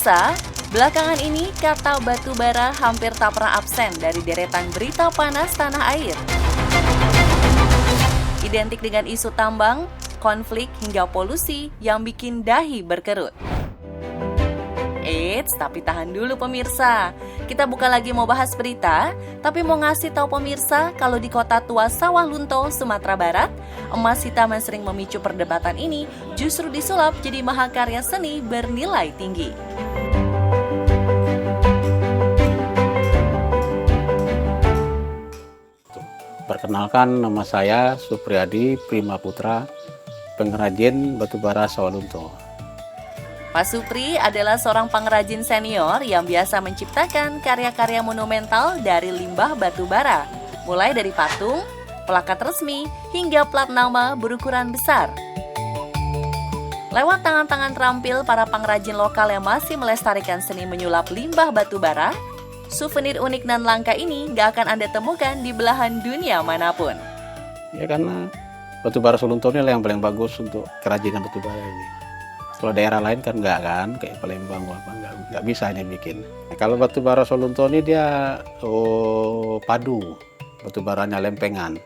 Pemirsa, belakangan ini kata batu bara hampir tak pernah absen dari deretan berita panas tanah air. Identik dengan isu tambang, konflik hingga polusi yang bikin dahi berkerut. Eits, tapi tahan dulu pemirsa. Kita bukan lagi mau bahas berita, tapi mau ngasih tahu pemirsa kalau di kota tua Sawah Lunto, Sumatera Barat, emas hitam yang sering memicu perdebatan ini justru disulap jadi mahakarya seni bernilai tinggi. Perkenalkan, nama saya Supriyadi Prima Putra, pengrajin batubara Sawah Lunto. Pak Supri adalah seorang pengrajin senior yang biasa menciptakan karya-karya monumental dari limbah batu bara, mulai dari patung, plakat resmi, hingga plat nama berukuran besar. Lewat tangan-tangan terampil para pengrajin lokal yang masih melestarikan seni menyulap limbah batu bara, souvenir unik dan langka ini gak akan Anda temukan di belahan dunia manapun. Ya karena batubara Sawah Lunto ini yang paling bagus untuk kerajinan batubara ini. Kalau daerah lain kan nggak kan, kayak Palembang apa nggak bisa ini bikin. Nah, kalau batubara Sawah Lunto ini dia padu, batubaranya lempengan.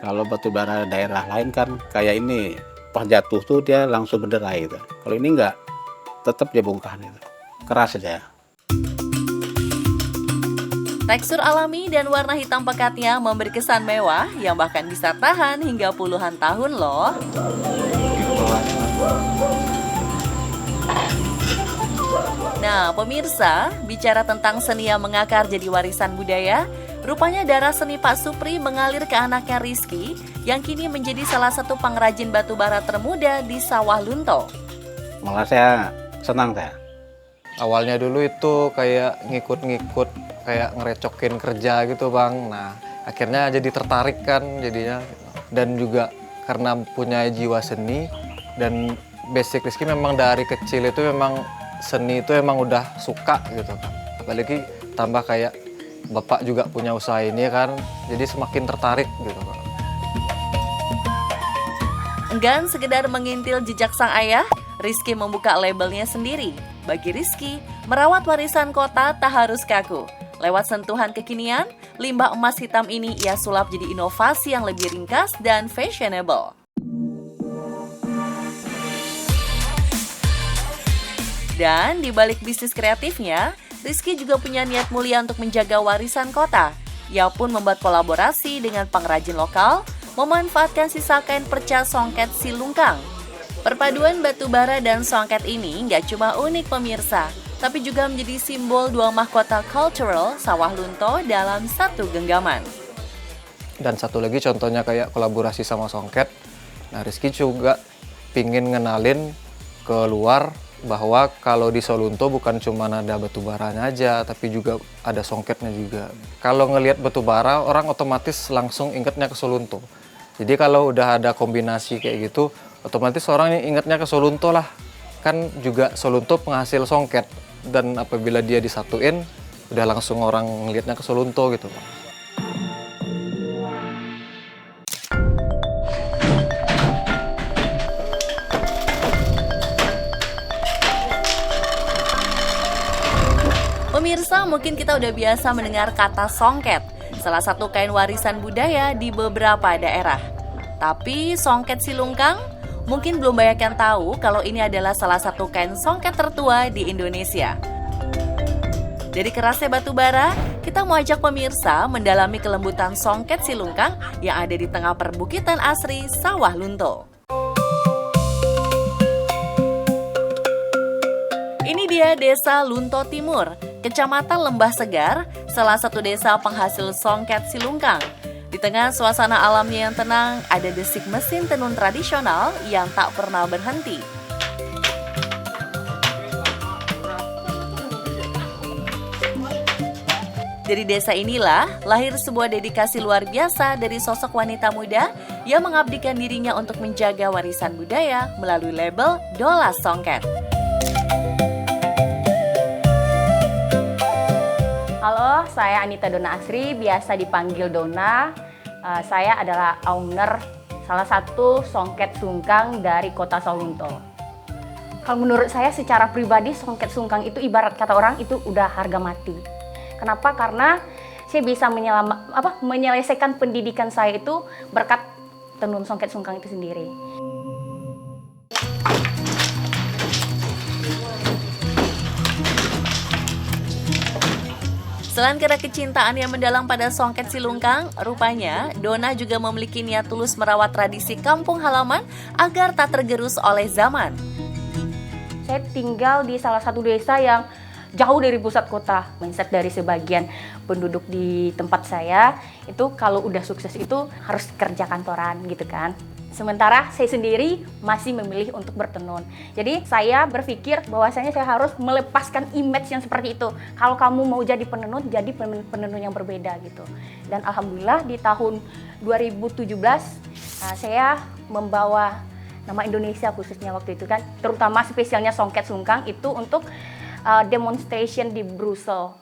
Kalau batubara daerah lain kan kayak ini, pas jatuh tuh dia langsung berderai gitu. Kalau ini nggak, tetap dia bongkah itu, keras aja. Tekstur alami dan warna hitam pekatnya memberi kesan mewah yang bahkan bisa tahan hingga puluhan tahun loh. Nah, pemirsa, bicara tentang seni yang mengakar jadi warisan budaya, rupanya darah seni Pak Supri mengalir ke anaknya Rizky yang kini menjadi salah satu pengrajin batu bara termuda di Sawah Lunto. Malah saya senang saya. Awalnya dulu itu kayak ngikut-ngikut, kayak ngerecokin kerja gitu Bang. Nah, akhirnya jadi tertarik kan jadinya. Dan juga karena punya jiwa seni dan basic Rizky memang dari kecil itu memang seni itu emang udah suka gitu kan. Apalagi tambah kayak bapak juga punya usaha ini kan, jadi semakin tertarik gitu kan. Enggan sekedar mengintil jejak sang ayah, Rizky membuka labelnya sendiri. Bagi Rizky, merawat warisan kota tak harus kaku. Lewat sentuhan kekinian, limbah emas hitam ini ia sulap jadi inovasi yang lebih ringkas dan fashionable. Dan di balik bisnis kreatifnya, Rizky juga punya niat mulia untuk menjaga warisan kota. Ia pun membuat kolaborasi dengan pengrajin lokal, memanfaatkan sisa kain perca songket silungkang. Perpaduan batu bara dan songket ini nggak cuma unik pemirsa, tapi juga menjadi simbol dua mahkota cultural Sawah Lunto dalam satu genggaman. Dan satu lagi contohnya kayak kolaborasi sama songket. Nah, Rizky juga pingin ngenalin ke luar bahwa kalau di Sawah Lunto bukan cuma ada batu baranya aja, tapi juga ada songketnya juga. Kalau ngelihat batu bara, orang otomatis langsung ingatnya ke Sawah Lunto. Jadi kalau udah ada kombinasi kayak gitu, otomatis orang ingatnya ke Sawah Lunto lah. Kan juga Sawah Lunto penghasil songket, dan apabila dia disatuin, udah langsung orang ngelihatnya ke Sawah Lunto gitu. Pemirsa, mungkin kita udah biasa mendengar kata songket, salah satu kain warisan budaya di beberapa daerah. Tapi songket silungkang, mungkin belum banyak yang tahu kalau ini adalah salah satu kain songket tertua di Indonesia. Dari kerasnya batu bara, kita mau ajak pemirsa mendalami kelembutan songket silungkang yang ada di tengah perbukitan asri Sawah Lunto. Ini dia Desa Lunto Timur, Kecamatan Lembah Segar, salah satu desa penghasil songket silungkang. Di tengah suasana alamnya yang tenang, ada desik mesin tenun tradisional yang tak pernah berhenti. Dari desa inilah lahir sebuah dedikasi luar biasa dari sosok wanita muda yang mengabdikan dirinya untuk menjaga warisan budaya melalui label Dola Songket. Halo, saya Anita Dona Asri, biasa dipanggil Dona. Saya adalah owner salah satu songket sungkang dari Kota Sawah Lunto. Kalau menurut saya secara pribadi songket sungkang itu ibarat kata orang itu udah harga mati. Kenapa? Karena saya bisa menyelesaikan pendidikan saya itu berkat tenun songket sungkang itu sendiri. Selain karena kecintaan yang mendalam pada songket silungkang, rupanya Dona juga memiliki niat tulus merawat tradisi kampung halaman agar tak tergerus oleh zaman. Saya tinggal di salah satu desa yang jauh dari pusat kota. Mindset dari sebagian penduduk di tempat saya itu kalau udah sukses itu harus kerja kantoran gitu kan. Sementara saya sendiri masih memilih untuk bertenun. Jadi saya berpikir bahwasanya saya harus melepaskan image yang seperti itu. Kalau kamu mau jadi penenun yang berbeda gitu. Dan alhamdulillah di tahun 2017 saya membawa nama Indonesia khususnya waktu itu kan, terutama spesialnya songket sungkang itu untuk demonstration di Brussels.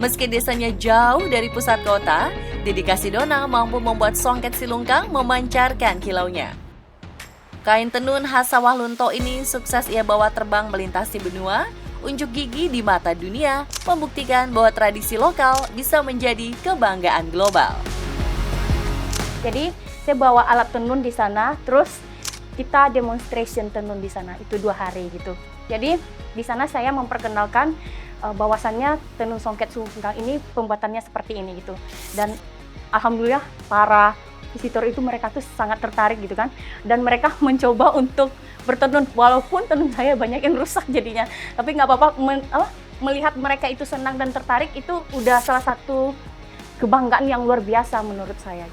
Meski desanya jauh dari pusat kota, dedikasi Dona mampu membuat songket silungkang memancarkan kilaunya. Kain tenun khas Sawah Lunto ini sukses ia bawa terbang melintasi benua, unjuk gigi di mata dunia, membuktikan bahwa tradisi lokal bisa menjadi kebanggaan global. Jadi saya bawa alat tenun di sana, terus kita demonstration tenun di sana, itu 2 hari gitu. Jadi di sana saya memperkenalkan bahwasannya tenun songket sungkang ini pembuatannya seperti ini gitu. Dan alhamdulillah para visitor itu mereka tuh sangat tertarik gitu kan. Dan mereka mencoba untuk bertenun walaupun tenun saya banyak yang rusak jadinya. Tapi nggak apa-apa, melihat mereka itu senang dan tertarik itu udah salah satu kebanggaan yang luar biasa menurut saya.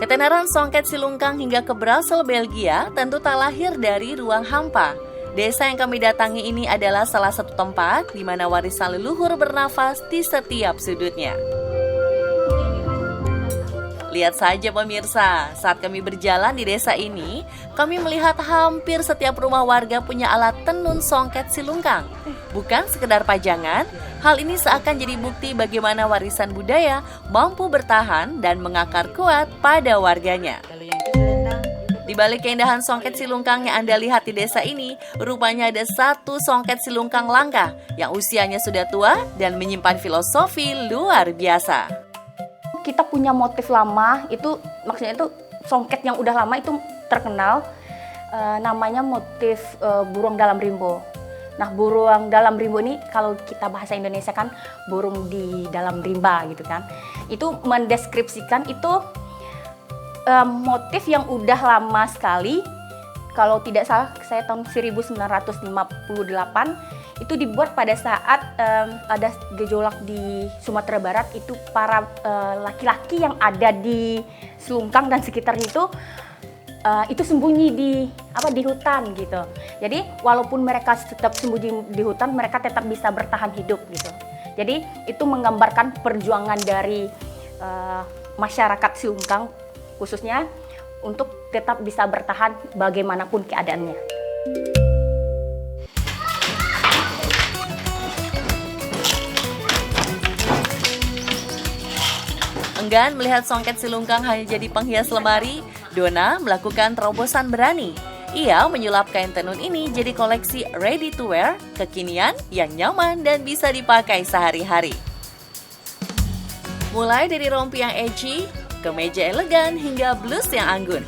Ketenaran songket silungkang hingga ke Brussels, Belgia tentu tak lahir dari ruang hampa. Desa yang kami datangi ini adalah salah satu tempat di mana warisan leluhur bernafas di setiap sudutnya. Lihat saja pemirsa, saat kami berjalan di desa ini, kami melihat hampir setiap rumah warga punya alat tenun songket silungkang. Bukan sekedar pajangan, hal ini seakan jadi bukti bagaimana warisan budaya mampu bertahan dan mengakar kuat pada warganya. Di balik keindahan songket silungkang yang Anda lihat di desa ini, rupanya ada satu songket silungkang langka yang usianya sudah tua dan menyimpan filosofi luar biasa. Kita punya motif lama, itu maksudnya itu songket yang udah lama itu terkenal, namanya motif burung dalam rimbo. Nah, burung dalam rimbo ini kalau kita bahasa Indonesia kan burung di dalam rimba gitu kan. Itu mendeskripsikan itu motif yang udah lama sekali. Kalau tidak salah saya tahun 1958 itu dibuat pada saat ada gejolak di Sumatera Barat. Itu para laki-laki yang ada di Selungkang dan sekitarnya itu sembunyi di hutan gitu. Jadi walaupun mereka tetap sembunyi di hutan, mereka tetap bisa bertahan hidup gitu. Jadi itu menggambarkan perjuangan dari masyarakat Selungkang khususnya untuk tetap bisa bertahan bagaimanapun keadaannya. Enggan melihat songket silungkang hanya jadi penghias lemari, Dona melakukan terobosan berani. Ia menyulap kain tenun ini jadi koleksi ready to wear, kekinian yang nyaman dan bisa dipakai sehari-hari. Mulai dari rompi yang edgy, kemeja elegan hingga blus yang anggun.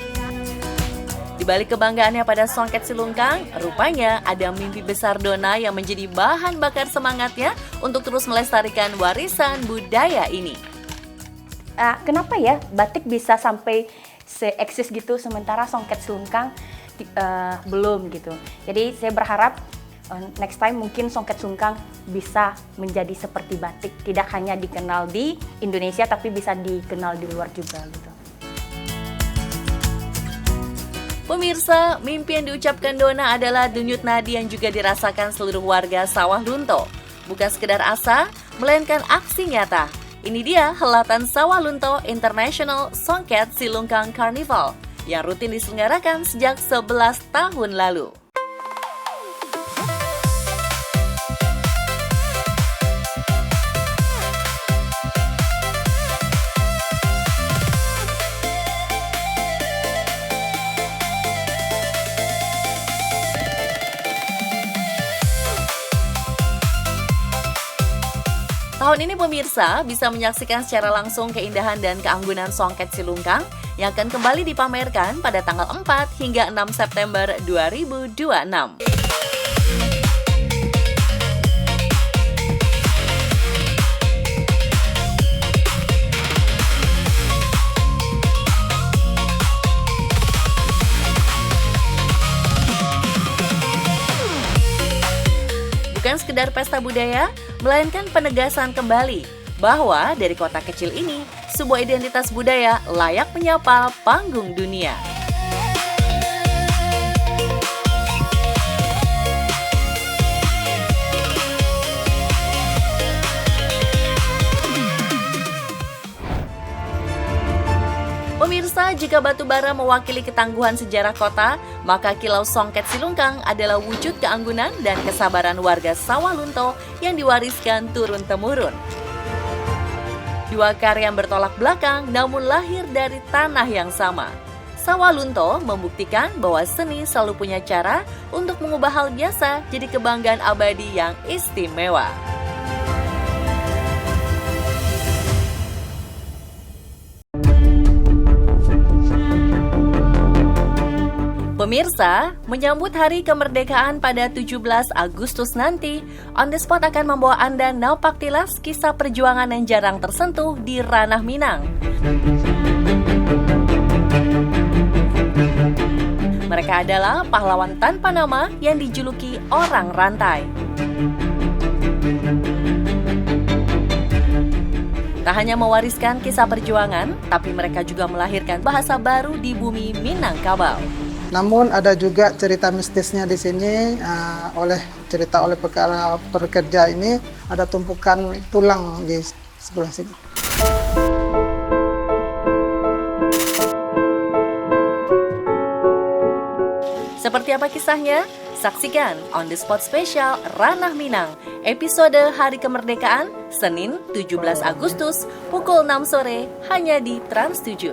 Di balik kebanggaannya pada songket silungkang, rupanya ada mimpi besar Dona yang menjadi bahan bakar semangatnya untuk terus melestarikan warisan budaya ini. Kenapa ya batik bisa sampai se-eksis gitu sementara songket silungkang belum gitu. Jadi saya berharap next time mungkin songket silungkang bisa menjadi seperti batik, tidak hanya dikenal di Indonesia tapi bisa dikenal di luar juga gitu. Pemirsa, mimpi yang diucapkan Dona adalah denyut nadi yang juga dirasakan seluruh warga Sawah Lunto. Bukan sekedar asa, melainkan aksi nyata. Ini dia helatan Sawah Lunto International Songket Silungkang Carnival yang rutin diselenggarakan sejak 11 tahun lalu. Tahun ini pemirsa bisa menyaksikan secara langsung keindahan dan keanggunan Songket Silungkang yang akan kembali dipamerkan pada tanggal 4 hingga 6 September 2026. Bukan sekedar pesta budaya, melainkan penegasan kembali bahwa dari kota kecil ini, sebuah identitas budaya layak menyapa panggung dunia. Pemirsa, jika batu bara mewakili ketangguhan sejarah kota, maka Kilau Songket Silungkang adalah wujud keanggunan dan kesabaran warga Sawalunto yang diwariskan turun-temurun. Dua karya yang bertolak belakang namun lahir dari tanah yang sama. Sawalunto membuktikan bahwa seni selalu punya cara untuk mengubah hal biasa jadi kebanggaan abadi yang istimewa. Pemirsa, menyambut Hari Kemerdekaan pada 17 Agustus nanti, On The Spot akan membawa Anda napak tilas kisah perjuangan yang jarang tersentuh di ranah Minang. Mereka adalah pahlawan tanpa nama yang dijuluki orang rantai. Tak hanya mewariskan kisah perjuangan, tapi mereka juga melahirkan bahasa baru di bumi Minangkabau. Namun ada juga cerita mistisnya di sini, oleh para pekerja ini ada tumpukan tulang di sebelah sini. Seperti apa kisahnya? Saksikan On The Spot Spesial Ranah Minang, episode Hari Kemerdekaan, Senin 17 Agustus, pukul 6 sore, hanya di Trans 7.